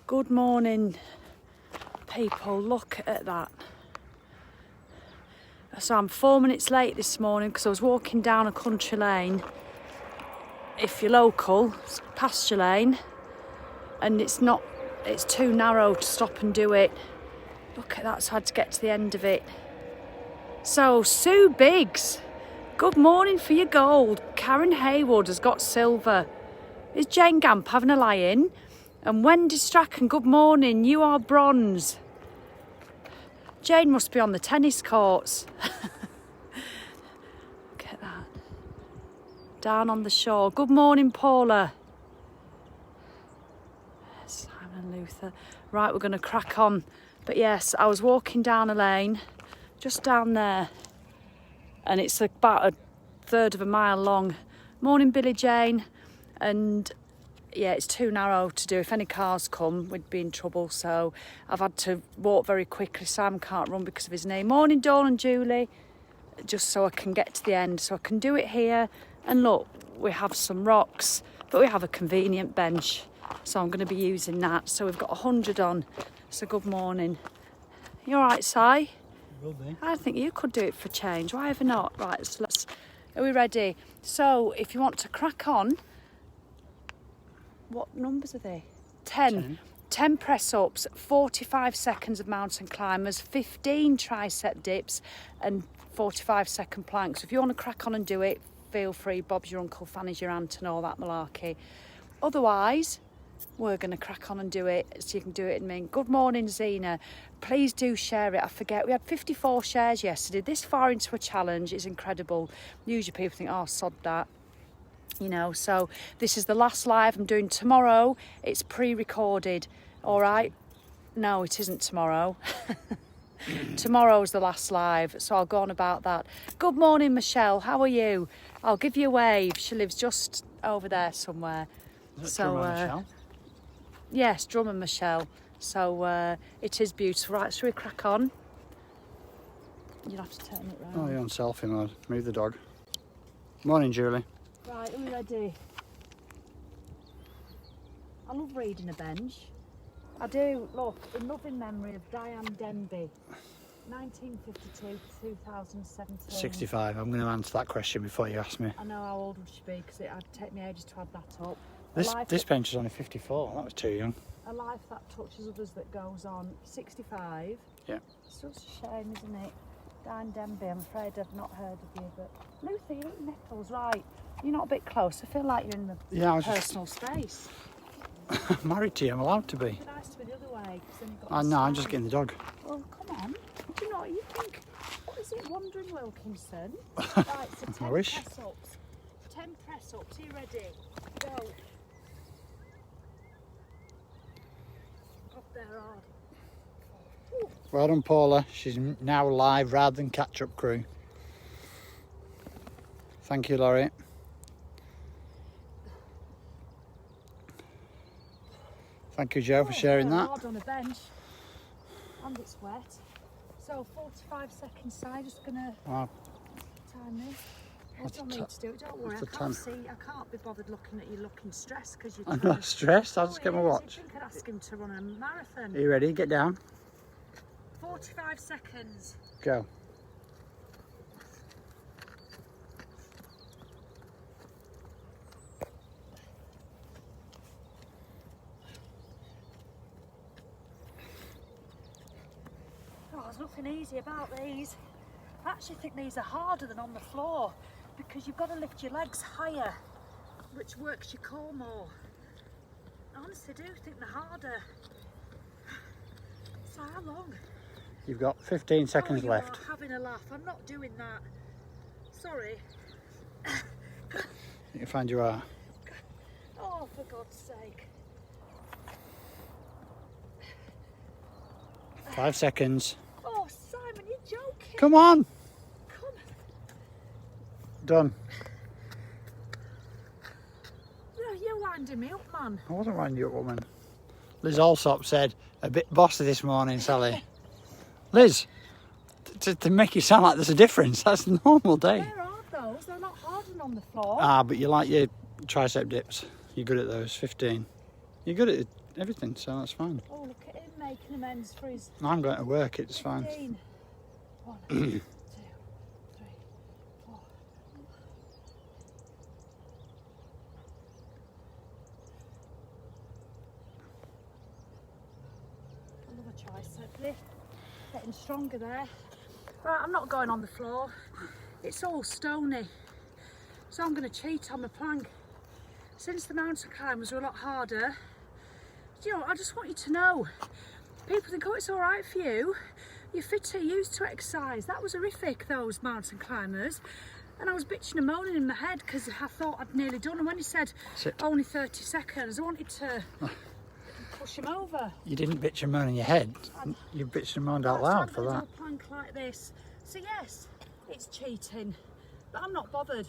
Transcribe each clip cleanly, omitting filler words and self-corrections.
Good morning, people. Look at that. So I'm 4 minutes late this morning because I was walking down a country lane. If you're local, it's a pasture lane, and it's too narrow to stop and do it. Look at that, so I had to get to the end of it. So, Sue Biggs, good morning for your gold. Karen Haywood has got silver. Is Jane Gamp having a lie-in? And Wendy Strachan, good morning, you are bronze. Jane must be on the tennis courts. Look at that. Down on the shore. Good morning, Paula. Simon Luther. Right, we're going to crack on. But yes, I was walking down a lane, just down there, and it's about a third of a mile long. Morning, Billy Jane. And yeah, it's too narrow to do. If any cars come, we'd be in trouble. So I've had to walk very quickly. Sam can't run because of his knee. Morning, Dawn and Julie. Just so I can get to the end. So I can do it here. And look, we have some rocks, but we have a convenient bench. So I'm going to be using that. So we've got 100 on. So good morning. You all right, Si? Will be. I think you could do it for change. Why ever not? Right, so are we ready? So if you want to crack on, what numbers are they? 10. 10 press-ups, 45 seconds of mountain climbers, 15 tricep dips and 45-second planks. So if you want to crack on and do it, feel free. Bob's your uncle, Fanny's your aunt and all that malarkey. Otherwise, we're going to crack on and do it so you can do it in me. Good morning, Zena. Please do share it. I forget, we had 54 shares yesterday. This far into a challenge is incredible. Usually people think, oh, sod that. You know, so this is the last live I'm doing tomorrow. It's pre-recorded, all right? No, it isn't tomorrow. Tomorrow's the last live, so I'll go on about that. Good morning, Michelle. How are you? I'll give you a wave. She lives just over there somewhere. Michelle? Yes, Drummond Michelle. So it is beautiful. Right, shall we crack on? You'll have to turn it round. Oh, you're on selfie mode. Move the dog. Morning, Julie. Right, are we ready? I love reading a bench. I do. Look, in loving memory of Diane Denby, 1952 to 2017. 65. I'm going to answer that question before you ask me. I know how old would she be because it'd take me ages to add that up. This bench is only 54. That was too young. A life that touches others that goes on. 65. Yeah. It's such a shame, isn't it? Diane Denby, I'm afraid I've not heard of you, but Luther, you're eating nipples, right? You're not a bit close. I feel like you're in the personal space. I'm married to you. I'm allowed to be. It'd be nice to be the other way. Then you've got No, I'm just getting the dog. Well, come on. Do you know what you think? What is it, Wandering Wilkinson? Right, so 10 I wish. press-ups. 10 press-ups. Are you ready? Go. Up there hard. Ooh. Well done, Paula. She's now live rather than catch-up crew. Thank you, Laurie. Thank you, Joe, for sharing that. Hard on a bench. And it's wet. So 45 seconds side, just gonna time this. I don't need to do it, don't worry. I can't see, I can't be bothered looking at you looking stressed because you're I'm not stressed, I'll just get my watch. I think I'd ask him to run a marathon. Are you ready? Get down. 45 seconds. Go. Oh, there's nothing easy about these. I actually think these are harder than on the floor because you've got to lift your legs higher, which works your core more. I honestly do think they're harder. So how long? You've got 15 seconds left. Are having a laugh. I'm not doing that. Sorry. You can find your art. Oh, for God's sake. 5 seconds. Oh, Simon, you're joking. Come on. Come. Done. You're winding me up, man. I wasn't winding you up, woman. Liz Allsop said, a bit bossy this morning, Sally. Liz, to make it sound like there's a difference, that's a normal day. Where are those? They're not harder than on the floor. Ah, but you like your tricep dips. You're good at those, 15. You're good at everything, so that's fine. Oh, look at him making amends for his I'm going to work, it's fine. 15. 1, 2, 3, 4. Another tricep lift. Getting stronger there. Right, I'm not going on the floor. It's all stony. So I'm going to cheat on my plank. Since the mountain climbers were a lot harder, you know, I just want you to know, people think, oh, it's all right for you. You're fitter, you're used to exercise. That was horrific, those mountain climbers. And I was bitching and moaning in my head because I thought I'd nearly done. And when he said only 30 seconds, I wanted to push him over. You didn't bitch and moan in your head. You bitched and moaned out loud for that. I do a plank like this. So yes, it's cheating, but I'm not bothered.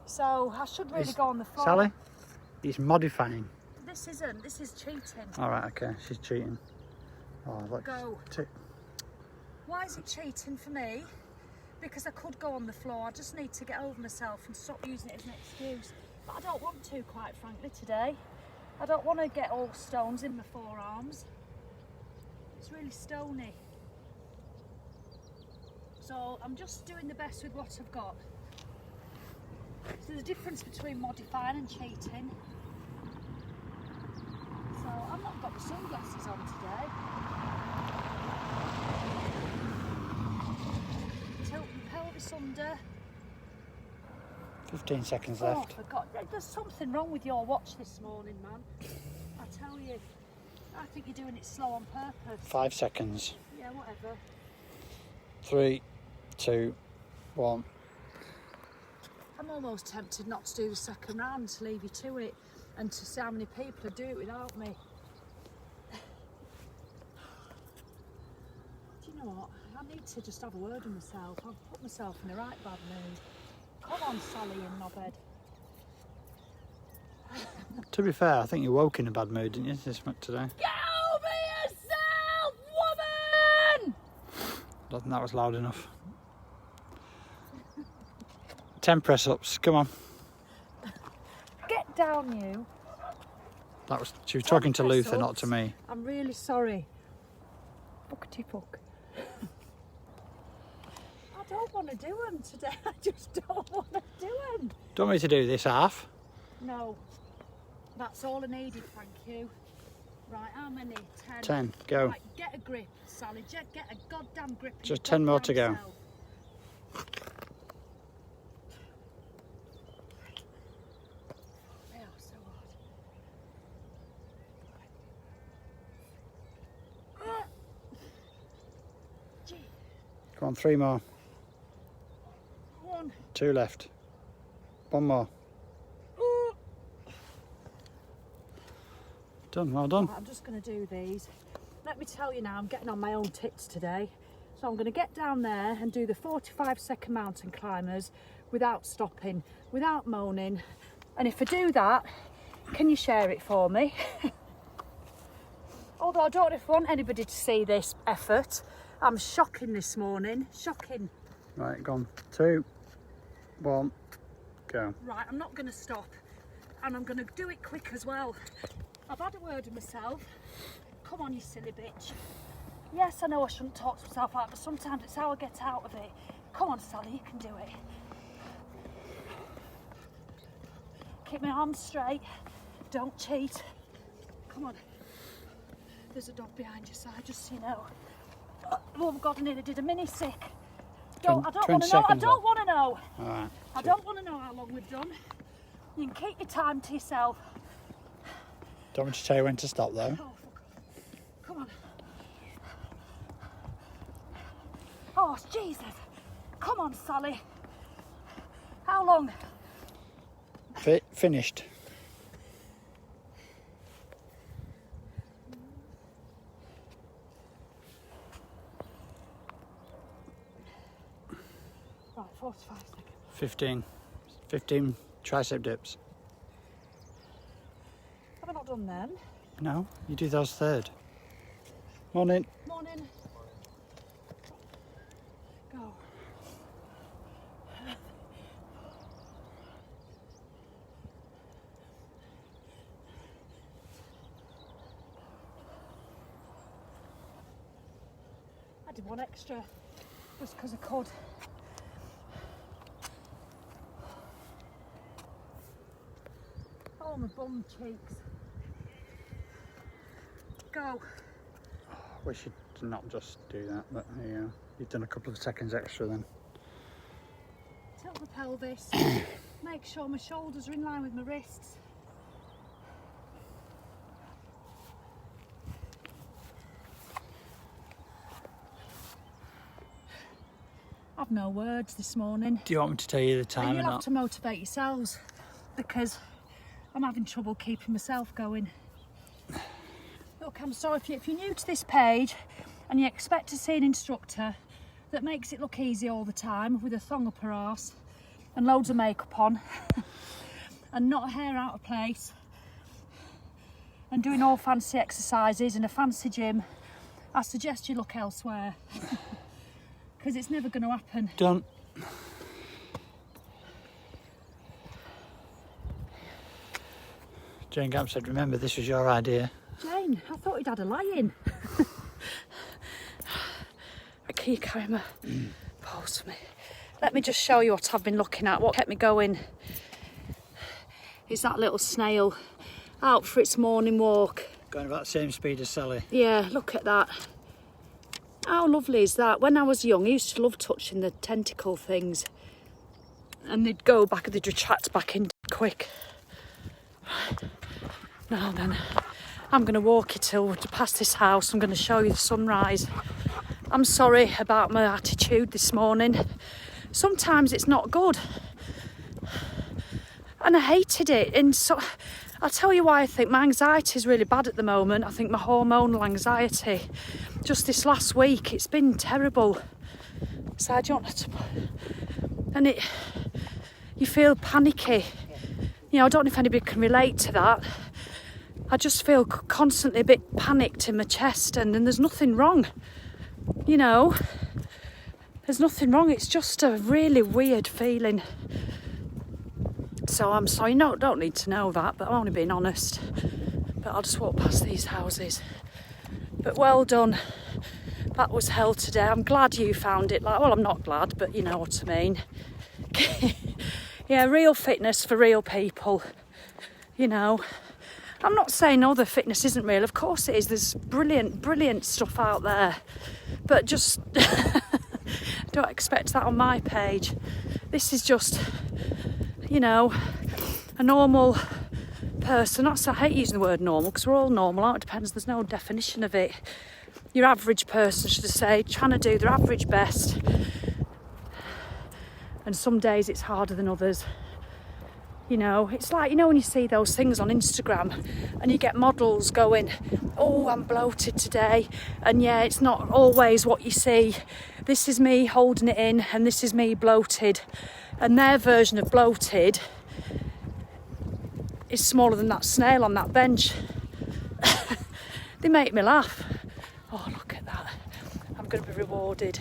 So I should really go on the floor. Sally, he's modifying. This isn't. This is cheating. All right, okay, she's cheating. Oh, look. Go. Why is it cheating for me? Because I could go on the floor. I just need to get over myself and stop using it as an excuse. But I don't want to, quite frankly, today. I don't want to get all stones in my forearms. It's really stony. So I'm just doing the best with what I've got. So there's a difference between modifying and cheating. So I've not got my sunglasses on today. Tilt my pelvis under. 15 seconds Oh, left. for God, there's something wrong with your watch this morning, man. I tell you, I think you're doing it slow on purpose. 5 seconds. Yeah, whatever. 3, 2, 1. I'm almost tempted not to do the second round, to leave you to it, and to see how many people do it without me. Do you know what? I need to just have a word with myself. I've put myself in the right bad mood. Come on, Sally and Knobhead. To be fair, I think you woke in a bad mood, didn't you, today? Get over yourself, woman! I don't think that was loud enough. 10 press-ups, come on. Get down, you. She was talking to Luther, press-ups. not to me. I'm really sorry. Fuckety fuck. I don't want to do them today. I just don't want to do them. Do you want me to do this half? No. That's all I needed, thank you. Right, how many? 10. 10, go. Right, get a grip, Sally. Get a goddamn grip. in Just your 10 more to goddamn go. self. They are so hard. Gee, Come on, 3 more. 1. 2 left. 1 more. Done, well done. Right, I'm just going to do these. Let me tell you now, I'm getting on my own tits today. So I'm going to get down there and do the 45-second mountain climbers without stopping, without moaning. And if I do that, can you share it for me? Although I don't know if I want anybody to see this effort. I'm shocking this morning, shocking. Right, gone. 2, 1, go. Right, I'm not going to stop. And I'm going to do it quick as well. I've had a word with myself. Come on, you silly bitch. Yes, I know I shouldn't talk to myself out, but sometimes it's how I get out of it. Come on, Sally, you can do it. Keep my arms straight. Don't cheat. Come on. There's a dog behind your side, just so you know. Oh my God, I nearly did a mini sick. I don't want to know. I don't want to know. All right. I don't want to know how long we've done. You can keep your time to yourself. Don't want me to tell you when to stop, though. Oh, fuck off. Come on. Oh, Jesus. Come on, Sally. How long? Finished. Right, 45 seconds. 15 tricep dips. Have I not done them? No, you do those third. Morning. Morning. Go. did one extra just because I could. Oh, my bum cheeks. Go. We should not just do that, but yeah, you've done a couple of seconds extra then. Tilt the pelvis. Make sure my shoulders are in line with my wrists. I've no words this morning. Do you want me to tell you the time or You'll not? have to motivate yourselves because I'm having trouble keeping myself going. Look, I'm sorry if you're new to this page and you expect to see an instructor that makes it look easy all the time with a thong up her arse and loads of makeup on and not a hair out of place and doing all fancy exercises in a fancy gym, I suggest you look elsewhere. Because it's never going to happen. Done. Jane Gamp said, remember, this was your idea. Jane, I thought you'd had a lie-in. Can you carry my pulse for me? Let me just show you what I've been looking at. What kept me going is that little snail out for its morning walk. Going about the same speed as Sally. Yeah, look at that. How lovely is that? When I was young, I used to love touching the tentacle things. And they'd go back and they'd retract back in quick. Now then, I'm going to walk you till we're past this house. I'm going to show you the sunrise. I'm sorry about my attitude this morning. Sometimes it's not good. And I hated it. And so, I'll tell you why I think my anxiety is really bad at the moment. I think my hormonal anxiety. Just this last week, it's been terrible. So I don't, and you feel panicky. You know, I don't know if anybody can relate to that. I just feel constantly a bit panicked in my chest, and there's nothing wrong. You know, there's nothing wrong. It's just a really weird feeling. So I'm sorry, no, don't need to know that, but I'm only being honest. But I'll just walk past these houses. But well done. That was hell today. I'm glad you found it. Well, I'm not glad, but you know what I mean. Yeah, real fitness for real people. You know, I'm not saying other fitness isn't real. Of course it is. There's brilliant stuff out there. But just don't expect that on my page. This is just, you know, a normal person. I hate using the word normal because we're all normal, aren't we? It depends. There's no definition of it. Your average person, should I say, trying to do their average best. And some days it's harder than others. You know, it's like, you know, when you see those things on Instagram and you get models going, oh, I'm bloated today. And yeah, it's not always what you see. This is me holding it in and this is me bloated. And their version of bloated is smaller than that snail on that bench. They make me laugh. Oh, look at that. I'm going to be rewarded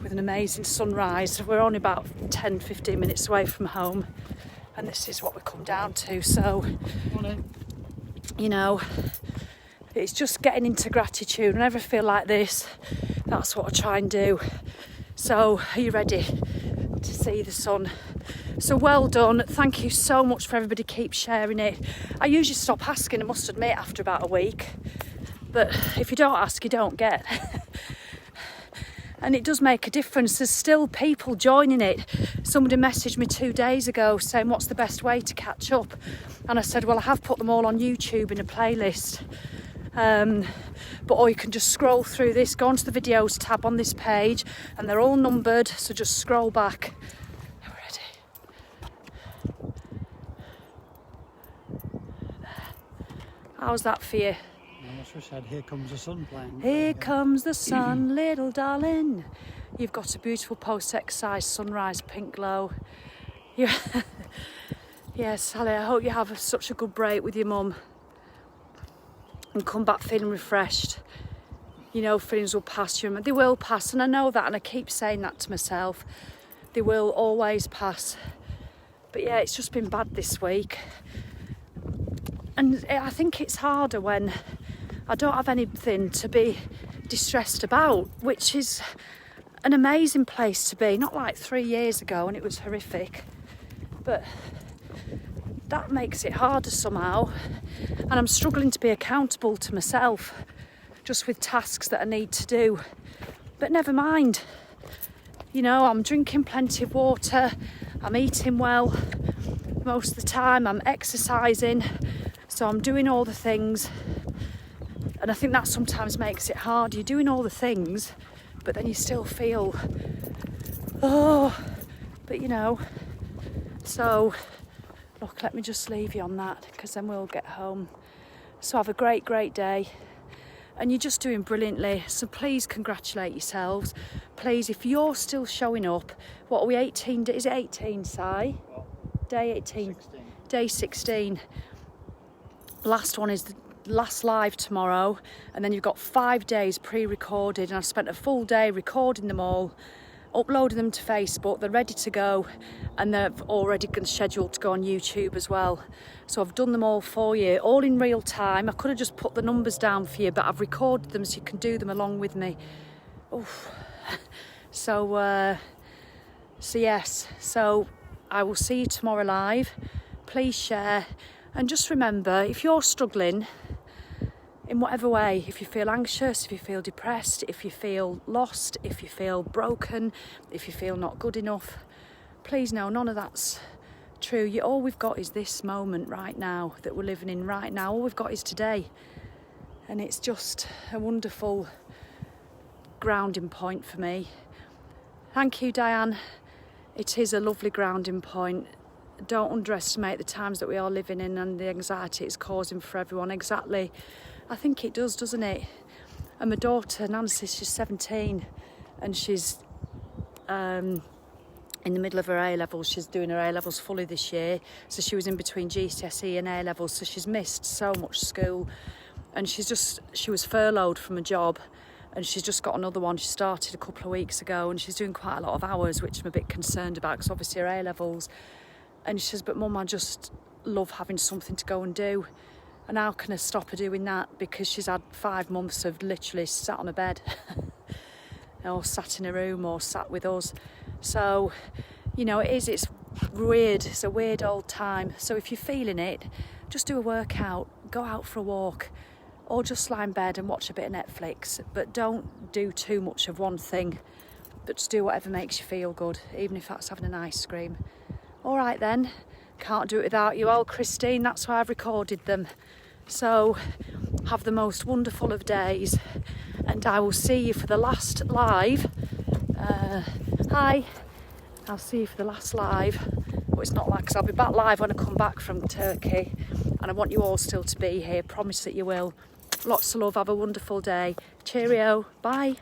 with an amazing sunrise. We're only about 10-15 minutes away from home, and this is what we come down to. So, you know, it's just getting into gratitude. Whenever I feel like this, that's what I try and do. So, are you ready to see the sun? So well done. Thank you so much for everybody keep sharing it. I usually stop asking, I must admit, after about a week. But if you don't ask, you don't get. And it does make a difference. There's still people joining it. Somebody messaged me 2 days ago saying, what's the best way to catch up? And I said, well, I have put them all on YouTube in a playlist. Or you can just scroll through this, go onto the videos tab on this page, and they're all numbered. So just scroll back. Are we ready? How's that for you? We said, here comes the sun playing. Here comes the sun, little darling. You've got a beautiful post-exercise sunrise pink glow. Yes, Sally, I hope you have such a good break with your mum and come back feeling refreshed. You know, feelings will pass. They will pass, and I know that, and I keep saying that to myself. They will always pass. But yeah, it's just been bad this week. And I think it's harder when I don't have anything to be distressed about, which is an amazing place to be. Not like 3 years ago and it was horrific, but that makes it harder somehow. And I'm struggling to be accountable to myself just with tasks that I need to do. But never mind. You know, I'm drinking plenty of water, I'm eating well most of the time, I'm exercising, so I'm doing all the things. And I think that sometimes makes it hard. You're doing all the things, but then you still feel, oh, but you know. So, look, let me just leave you on that, because then we'll get home. So have a great, great day. And you're just doing brilliantly, so please congratulate yourselves. Please, if you're still showing up, what are we, 18, is it 18, Si? Day 18, 16. Day 16. Last one is the last live tomorrow, and then you've got 5 days pre-recorded, and I've spent a full day recording them all, uploading them to Facebook. They're ready to go, and they're already scheduled to go on YouTube as well. So I've done them all for you, all in real time. I could have just put the numbers down for you, but I've recorded them so you can do them along with me. Oof. So yes, so I will see you tomorrow live. Please share, and just remember, if you're struggling in whatever way, if you feel anxious, if you feel depressed, if you feel lost, if you feel broken, if you feel not good enough, please know none of that's true. All we've got is this moment right now that we're living in right now. All we've got is today, and it's just a wonderful grounding point for me. Thank you, Diane. It is a lovely grounding point. Don't underestimate the times that we are living in and the anxiety it's causing for everyone. Exactly. I think it does, doesn't it? And my daughter, Nancy, she's 17, and she's in the middle of her A-levels. She's doing her A-levels fully this year. So she was in between GCSE and A-levels, so she's missed so much school. And she was furloughed from a job, and she's just got another one. She started a couple of weeks ago, and she's doing quite a lot of hours, which I'm a bit concerned about, because obviously her A-levels. And she says, but Mum, I just love having something to go and do. And how can I stop her doing that? Because she's had 5 months of literally sat on a bed or sat in a room or sat with us. So, you know, it's weird. It's a weird old time. So if you're feeling it, just do a workout, go out for a walk, or just lie in bed and watch a bit of Netflix. But don't do too much of one thing, but just do whatever makes you feel good, even if that's having an ice cream. All right then, can't do it without you. Oh, Christine, that's why I've recorded them. So have the most wonderful of days, and I will see you for the last live. Hi, I'll see you for the last live. But it's not like, because I'll be back live when I come back from Turkey, and I want you all still to be here. Promise that you will. Lots of love. Have a wonderful day. Cheerio. Bye.